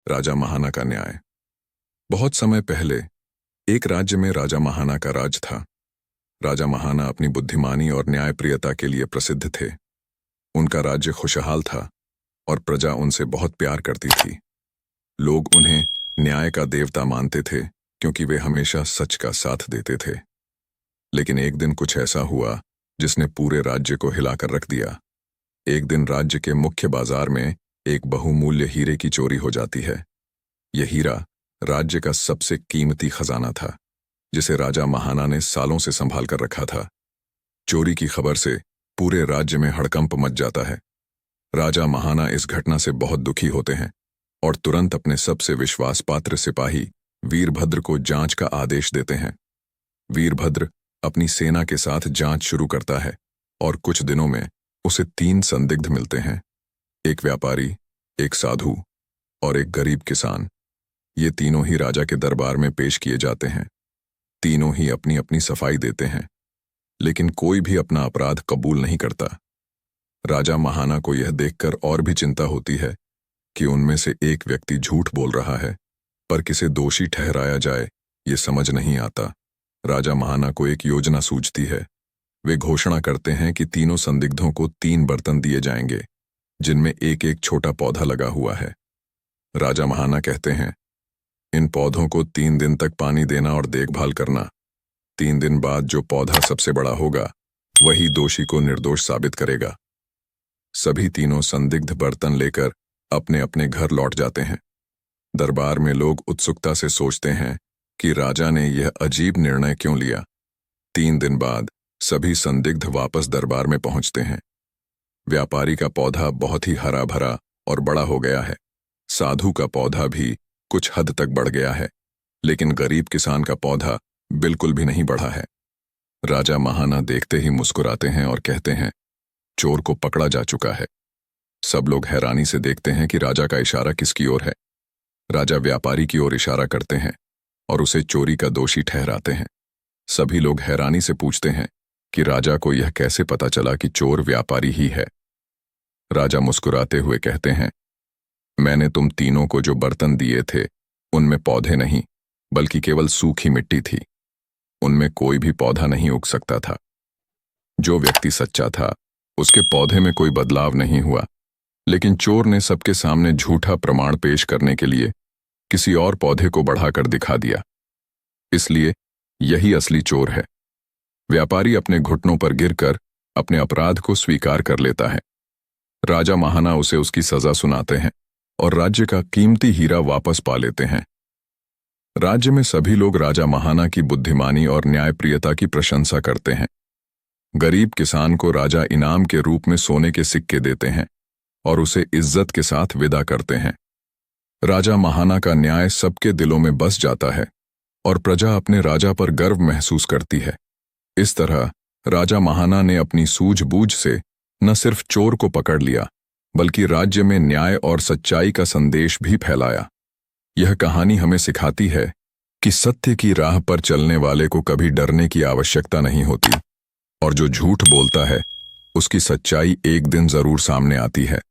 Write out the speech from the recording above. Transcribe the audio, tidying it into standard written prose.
राजा महाना का न्याय। बहुत समय पहले एक राज्य में राजा महाना का राज था। राजा महाना अपनी बुद्धिमानी और न्यायप्रियता के लिए प्रसिद्ध थे। उनका राज्य खुशहाल था और प्रजा उनसे बहुत प्यार करती थी। लोग उन्हें न्याय का देवता मानते थे क्योंकि वे हमेशा सच का साथ देते थे। लेकिन एक दिन कुछ ऐसा हुआ जिसने पूरे राज्य को हिलाकर रख दिया। एक दिन राज्य के मुख्य बाजार में एक बहुमूल्य हीरे की चोरी हो जाती है। यह हीरा राज्य का सबसे कीमती खजाना था, जिसे राजा महाना ने सालों से संभाल कर रखा था। चोरी की खबर से पूरे राज्य में हड़कंप मच जाता है। राजा महाना इस घटना से बहुत दुखी होते हैं और तुरंत अपने सबसे विश्वास पात्र सिपाही वीरभद्र को जांच का आदेश देते हैं। वीरभद्र अपनी सेना के साथ जांच शुरू करता है और कुछ दिनों में उसे 3 संदिग्ध मिलते हैं, एक व्यापारी, एक साधु और एक गरीब किसान। ये तीनों ही राजा के दरबार में पेश किए जाते हैं। तीनों ही अपनी अपनी सफाई देते हैं, लेकिन कोई भी अपना अपराध कबूल नहीं करता। राजा महाना को यह देखकर और भी चिंता होती है कि उनमें से एक व्यक्ति झूठ बोल रहा है, पर किसे दोषी ठहराया जाए ये समझ नहीं आता। राजा महाना को एक योजना सूझती है। वे घोषणा करते हैं कि तीनों संदिग्धों को 3 बर्तन दिए जाएंगे, जिनमें एक एक छोटा पौधा लगा हुआ है। राजा महाना कहते हैं, इन पौधों को 3 दिन तक पानी देना और देखभाल करना। 3 दिन बाद जो पौधा सबसे बड़ा होगा वही दोषी को निर्दोष साबित करेगा। सभी तीनों संदिग्ध बर्तन लेकर अपने अपने घर लौट जाते हैं। दरबार में लोग उत्सुकता से सोचते हैं कि राजा ने यह अजीब निर्णय क्यों लिया। 3 दिन बाद सभी संदिग्ध वापस दरबार में पहुंचते हैं। व्यापारी का पौधा बहुत ही हरा भरा और बड़ा हो गया है। साधु का पौधा भी कुछ हद तक बढ़ गया है, लेकिन गरीब किसान का पौधा बिल्कुल भी नहीं बढ़ा है। राजा महाना देखते ही मुस्कुराते हैं और कहते हैं, चोर को पकड़ा जा चुका है। सब लोग हैरानी से देखते हैं कि राजा का इशारा किसकी ओर है। राजा व्यापारी की ओर इशारा करते हैं और उसे चोरी का दोषी ठहराते हैं। सभी लोग हैरानी से पूछते हैं कि राजा को यह कैसे पता चला कि चोर व्यापारी ही है। राजा मुस्कुराते हुए कहते हैं, मैंने तुम तीनों को जो बर्तन दिए थे उनमें पौधे नहीं बल्कि केवल सूखी मिट्टी थी। उनमें कोई भी पौधा नहीं उग सकता था। जो व्यक्ति सच्चा था उसके पौधे में कोई बदलाव नहीं हुआ, लेकिन चोर ने सबके सामने झूठा प्रमाण पेश करने के लिए किसी और पौधे को बढ़ाकर दिखा दिया। इसलिए यही असली चोर है। व्यापारी अपने घुटनों पर गिरकर अपने अपराध को स्वीकार कर लेता है। राजा महाना उसे उसकी सजा सुनाते हैं और राज्य का कीमती हीरा वापस पा लेते हैं। राज्य में सभी लोग राजा महाना की बुद्धिमानी और न्यायप्रियता की प्रशंसा करते हैं। गरीब किसान को राजा इनाम के रूप में सोने के सिक्के देते हैं और उसे इज्जत के साथ विदा करते हैं। राजा महाना का न्याय सबके दिलों में बस जाता है और प्रजा अपने राजा पर गर्व महसूस करती है। इस तरह राजा महाना ने अपनी सूझबूझ से न सिर्फ चोर को पकड़ लिया, बल्कि राज्य में न्याय और सच्चाई का संदेश भी फैलाया। यह कहानी हमें सिखाती है कि सत्य की राह पर चलने वाले को कभी डरने की आवश्यकता नहीं होती और जो झूठ बोलता है उसकी सच्चाई एक दिन जरूर सामने आती है।